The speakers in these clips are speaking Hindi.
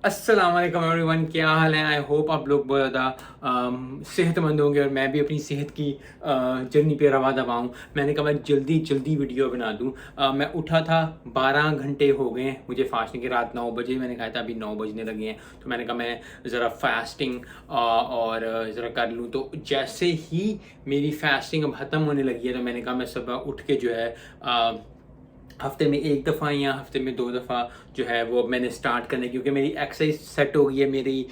अस्सलाम वालेकुम एवरीवन, क्या हाल है। आई होप आप लोग बहुत ज़्यादा सेहतमंद होंगे और मैं भी अपनी सेहत की जर्नी पे रवा दवा हूँ। मैंने कहा मैं जल्दी जल्दी वीडियो बना दूँ। मैं उठा था, 12 घंटे हो गए हैं मुझे फास्टिंग के। रात 9 बजे मैंने खाया था, अभी 9 बजने लगे हैं। तो मैंने कहा मैं ज़रा फास्टिंग और ज़रा कर लूँ। तो जैसे ही मेरी फास्टिंग अब ख़त्म होने लगी है तो मैंने कहा मैं सुबह उठ के जो है हफ्ते में एक दफ़ा या हफ्ते में 2 दफ़ा जो है वो मैंने स्टार्ट करना है, क्योंकि मेरी एक्सरसाइज सेट हो गई है। मेरी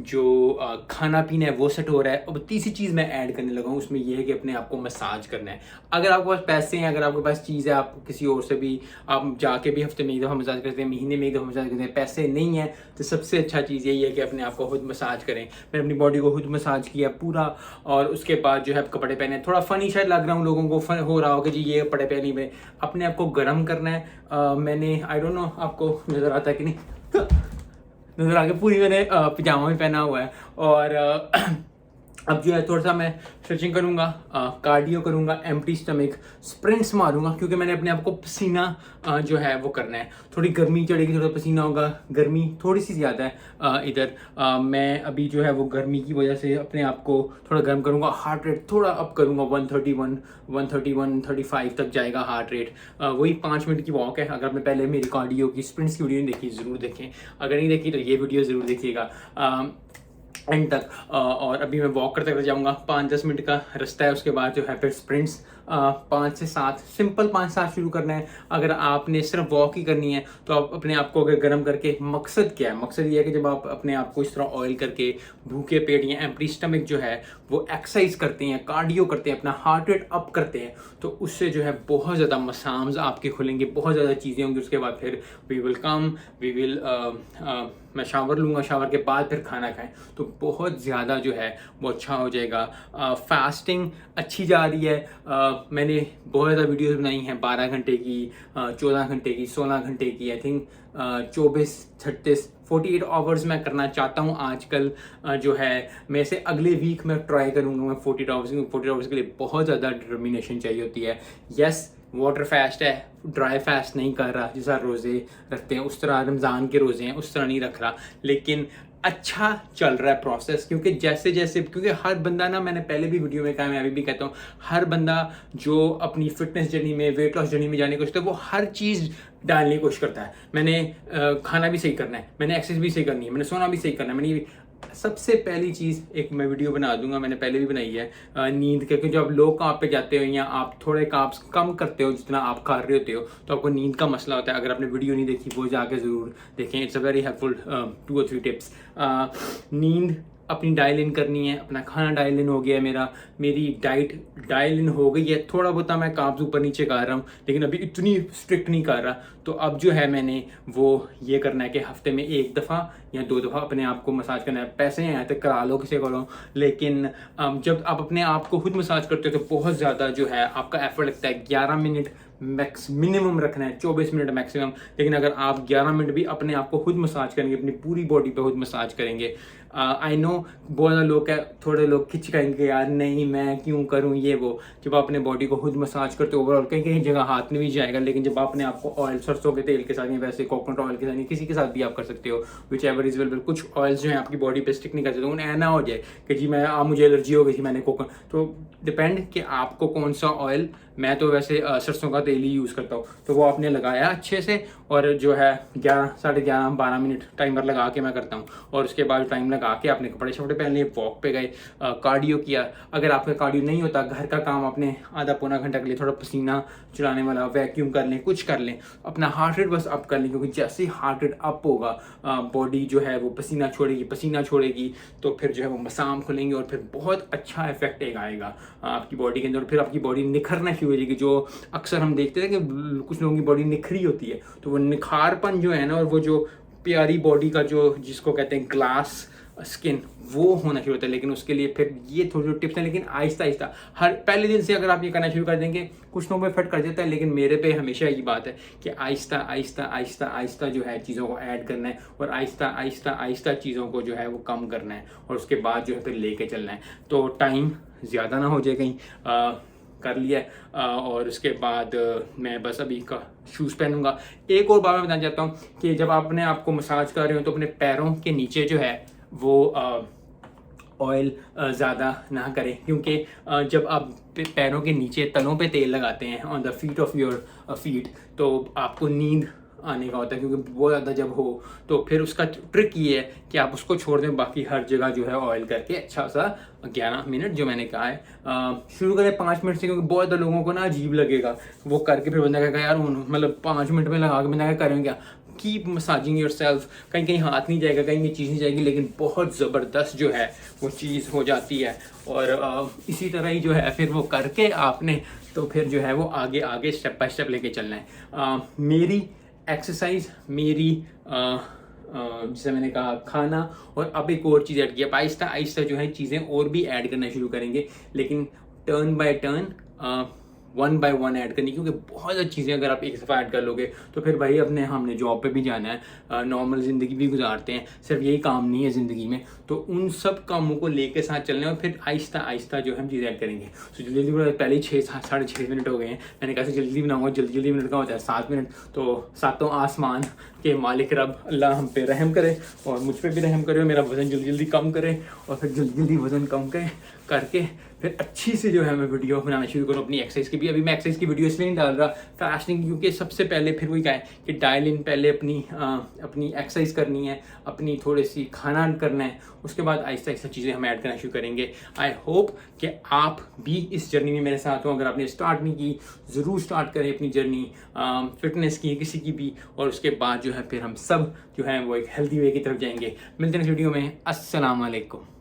जो खाना पीना है वो सेट हो रहा है। अब तीसरी चीज़ मैं ऐड करने लगा हूँ, उसमें ये है कि अपने आप को मसाज करना है। अगर आपके पास पैसे हैं, अगर आपके पास चीज़ है, आप किसी और से भी आप जाके भी हफ्ते में एक दफ़ा मसाज करते हैं, महीने में एक दफ़ा मसाज करते हैं। पैसे नहीं है तो सबसे अच्छा चीज़ यही है कि अपने आप को खुद मसाज करें। मैंने अपनी बॉडी को खुद मसाज किया पूरा, और उसके बाद जो है कपड़े पहने। थोड़ा फ़नी शायद लग रहा हूँ लोगों को, फन हो रहा हो कि जी ये कपड़े पहनी में, अपने आप को गर्म करना है। मैंने आई डोंट नो आपको नज़र आता है कि नहीं नज़र आ गया, पूरी मैंने पजामा भी पहना हुआ है। और अब जो है थोड़ा सा मैं स्ट्रेचिंग करूँगा, कार्डियो करूँगा, एम्प्टी स्टमक, स्प्रिंट्स मारूंगा, क्योंकि मैंने अपने आप को पसीना जो है वो करना है। थोड़ी गर्मी चढ़ेगी, थोड़ा पसीना होगा, गर्मी थोड़ी सी ज़्यादा है इधर। मैं अभी जो है वो गर्मी की वजह से अपने आप को थोड़ा गर्म करूँगा। हार्ट रेट थोड़ा अप करूँगा, 135 तक जाएगा हार्ट रेट। वही 5 मिनट की वॉक है। अगर आपने पहले मेरी कार्डियो की स्प्रिंट्स की वीडियो नहीं देखी ज़रूर देखें, अगर नहीं देखी तो ये वीडियो ज़रूर देखिएगा एंड तक। और अभी मैं वॉक करते करते जाऊँगा, 5-10 मिनट का रास्ता है। उसके बाद जो है फिर स्प्रिंट्स 5 से 7, सिंपल 5-7 शुरू करना है। अगर आपने सिर्फ वॉक ही करनी है तो आप अपने आप को अगर गर्म करके, मकसद क्या है, मकसद ये है कि जब आप अपने आप को इस तरह ऑयल करके भूखे पेट या एम्प्टी स्टमक जो है वो एक्सरसाइज करते हैं, कार्डियो करते हैं, अपना हार्ट रेट अप करते हैं, तो उससे जो है बहुत ज़्यादा मसाम्स आपके खुलेंगे, बहुत ज़्यादा चीज़ें होंगी। उसके बाद फिर वी विल मैं शावर लूँगा, शावर के बाद फिर खाना खाएं तो बहुत ज़्यादा जो है वो अच्छा हो जाएगा। फास्टिंग अच्छी जा रही है। मैंने बहुत ज़्यादा वीडियोस बनाई हैं, 12 घंटे की, 14 घंटे की, 16 घंटे की, आई थिंक 24, 36, 48 आवर्स मैं करना चाहता हूँ आजकल। जो है मैं से अगले वीक में ट्राई करूँगा मैं 48 आवर्स के लिए बहुत ज़्यादा डिटर्मिनेशन चाहिए होती है। यस, वाटर फास्ट है, ड्राई फास्ट नहीं कर रहा, जैसा रोज़े रखते हैं उस तरह, रमज़ान के रोज़े हैं उस तरह नहीं रख रहा, लेकिन अच्छा चल रहा है प्रोसेस। क्योंकि जैसे जैसे, क्योंकि हर बंदा ना, मैंने पहले भी वीडियो में कहा, मैं अभी भी कहता हूँ, हर बंदा जो अपनी फिटनेस जर्नी में, वेट लॉस जर्नी में जाने की कोशिश करता है, वो हर चीज़ डालने की कोशिश करता है। मैंने खाना भी सही करना है, मैंने एक्सरसाइज भी सही करनी है, मैंने सोना भी सही करना है। मैंने सबसे पहली चीज़, एक मैं वीडियो बना दूंगा, मैंने पहले भी बनाई है, नींद। क्योंकि जब आप लो कार्ब पे जाते हो या आप थोड़े कार्ब्स कम करते हो जितना आप खा रहे होते हो, तो आपको नींद का मसला होता है। अगर आपने वीडियो नहीं देखी वो जाके ज़रूर देखें, इट्स अ वेरी हेल्पफुल 2 और 3 टिप्स। नींद अपनी डायल इन करनी है, अपना खाना डायल इन हो गया है मेरा, मेरी डाइट डायल इन हो गई है। थोड़ा बहुत मैं कार्ब्स ऊपर नीचे कर रहा हूँ, लेकिन अभी इतनी स्ट्रिक्ट नहीं कर रहा। तो अब जो है मैंने वो ये करना है कि हफ्ते में एक दफ़ा या 2 दफ़ा अपने आप को मसाज करना है। पैसे हैं तो करा लो, किसी करो, लेकिन जब आप अपने आप को खुद मसाज करते हो तो बहुत ज़्यादा जो है आपका एफर्ट लगता है। 11 मिनट मिनिमम रखना है, 24 मिनट मैक्सिमम। लेकिन अगर आप 11 मिनट भी अपने आप को खुद मसाज करेंगे, अपनी पूरी बॉडी पे खुद मसाज करेंगे, आई नो बहुत ज़्यादा लोग थोड़े लोग खिंचकाएंगे, यार नहीं मैं क्यों करूँ ये वो। जब आप अपने बॉडी को खुद मसाज करते हो, ओवरऑल कहीं कहीं जगह हाथ में भी जाएगा, लेकिन जब आप अपने आप को ऑयल, सरसों के तेल के साथ या वैसे कोकोनट ऑयल के साथ या किसी के साथ भी आप कर सकते हो, विच एवर इज वेल। कुछ ऑयल्स जो है आपकी बॉडी पे स्टिक नहीं करते, तो उन्हें ऐसा हो जाए कि जी मैं मुझे एलर्जी हो गई थी, मैंने कोकोनट, तो डिपेंड कि आपको कौन सा ऑयल। मैं तो वैसे सरसों का तेल ही यूज़ करता हूँ, तो वो आपने लगाया अच्छे से, और जो है 11, साढ़े 11, 12 मिनट टाइमर लगा के मैं करता हूँ। और उसके बाद टाइम लगा के अपने कपड़े शपड़े पहन लिए, वॉक पे गए, कार्डियो किया। अगर आपका कार्डियो नहीं होता, घर का काम आपने आधा पौना घंटा के लिए थोड़ा पसीना चलाने वाला वैक्यूम कर लें, कुछ कर लें, अपना हार्ट रेट बस अप कर लें। क्योंकि जैसे ही हार्ट रेट अप होगा, बॉडी जो है वो पसीना छोड़ेगी, तो फिर जो है वो मसाम खुलेंगे और फिर बहुत अच्छा इफेक्ट आएगा आपकी बॉडी के अंदर। फिर आपकी बॉडी निखरना शुरू हो जाएगी। जो अक्सर हम देखते हैं कि कुछ लोगों की बॉडी निखरी होती है, तो वो निखारपन जो है ना, और वो जो प्यारी बॉडी का जो, जिसको कहते हैं ग्लास स्किन, वो होना शुरू होता है। लेकिन उसके लिए फिर ये थोड़ी टिप्स हैं, लेकिन आहिस्ता आहिस्ता, हर पहले दिन से अगर आप ये करना शुरू कर देंगे, कुछ लोगों पे इफेक्ट कर देता है, लेकिन मेरे पे हमेशा ये बात है कि आहिस्ता आहिस्ता आहिस्ता आहिस्ता जो है चीज़ों को ऐड करना है, और आहिस्ता आहिस्ता आहिस्ता चीज़ों को जो है वो कम करना है, और उसके बाद जो है फिर लेके चलना है। तो टाइम ज़्यादा ना हो जाए कहीं, कर लिया है। और उसके बाद मैं बस अभी का शूज़ पहनूंगा। एक और बात मैं बताना चाहता हूँ कि जब आप अपने आप को मसाज कर रहे हो तो अपने पैरों के नीचे जो है वो ऑयल ज़्यादा ना करें, क्योंकि जब आप पैरों के नीचे तलों पे तेल लगाते हैं on the feet of your feet, तो आपको नींद आने का होता है, क्योंकि बहुत ज़्यादा जब हो तो फिर उसका ट्रिक ये है कि आप उसको छोड़ दें, बाकी हर जगह जो है ऑयल करके अच्छा सा 11 मिनट जो मैंने कहा है शुरू करें 5 मिनट से, क्योंकि बहुत ज़्यादा लोगों को ना अजीब लगेगा वो करके, फिर बंदा कहेगा यार मतलब 5 मिनट में लगा के बंदा करेंगे क्या। कीप मसाजिंग योर सेल्फ, कहीं कहीं हाथ नहीं जाएगा, कहीं कहीं चीज़ नहीं जाएगी, लेकिन बहुत ज़बरदस्त जो है वो चीज़ हो जाती है। और इसी तरह ही जो है फिर वो करके आपने तो फिर जो है वो आगे आगे स्टेप बाय स्टेप लेके चलना है। मेरी एक्सरसाइज, मेरी जैसे मैंने कहा खाना, और अब एक और चीज़ ऐड किया, आहिस्ता आहिस्ता जो है चीज़ें और भी ऐड करना शुरू करेंगे, लेकिन turn by turn 1 by 1 add करनी, क्योंकि बहुत ज़्यादा चीज़ें अगर आप एक दफ़ा ऐड कर लोगे तो फिर भाई हमने जॉब पे भी जाना है, नॉर्मल ज़िंदगी भी गुजारते हैं, सिर्फ यही काम नहीं है ज़िंदगी में, तो उन सब कामों को लेके साथ चलना है और फिर आहिस्ता आहिस्ता जो हम चीज़ें ऐड करेंगे। तो जल्दी जल्दी पहले ही 6-6.5 मिनट हो गए हैं, मैंने कहा जल्दी बनाऊँगा, जल्दी मिनट का होता है 7 मिनट, तो सातों आसमान के मालिक रब अल्लाह हम पे रहम करे और मुझ पे भी रहम करे, मेरा वज़न जल्दी जल्दी कम करे, और फिर जल्दी जल्दी वज़न कम करके फिर अच्छी से जो है मैं वीडियो बनाना शुरू करूँ अपनी एक्सरसाइज की भी। अभी मैं एक्सरसाइज की वीडियो इसलिए नहीं डाल रहा फास्टिंग, क्योंकि सबसे पहले फिर वही क्या है कि डायल इन, पहले अपनी एक्सरसाइज करनी है, अपनी थोड़ी सी खाना करना है, उसके बाद आहिस्ता आहिस्ता चीज़ें हम ऐड करना शुरू करेंगे। आई होप कि आप भी इस जर्नी में मेरे साथ हो। अगर आपने स्टार्ट नहीं की, ज़रूर स्टार्ट करें अपनी जर्नी फिटनेस की, किसी की भी, और उसके बाद जो है फिर हम सब जो है वो एक हेल्दी वे की तरफ जाएंगे। मिलते हैं इस वीडियो में। अस्सलाम वालेकुम।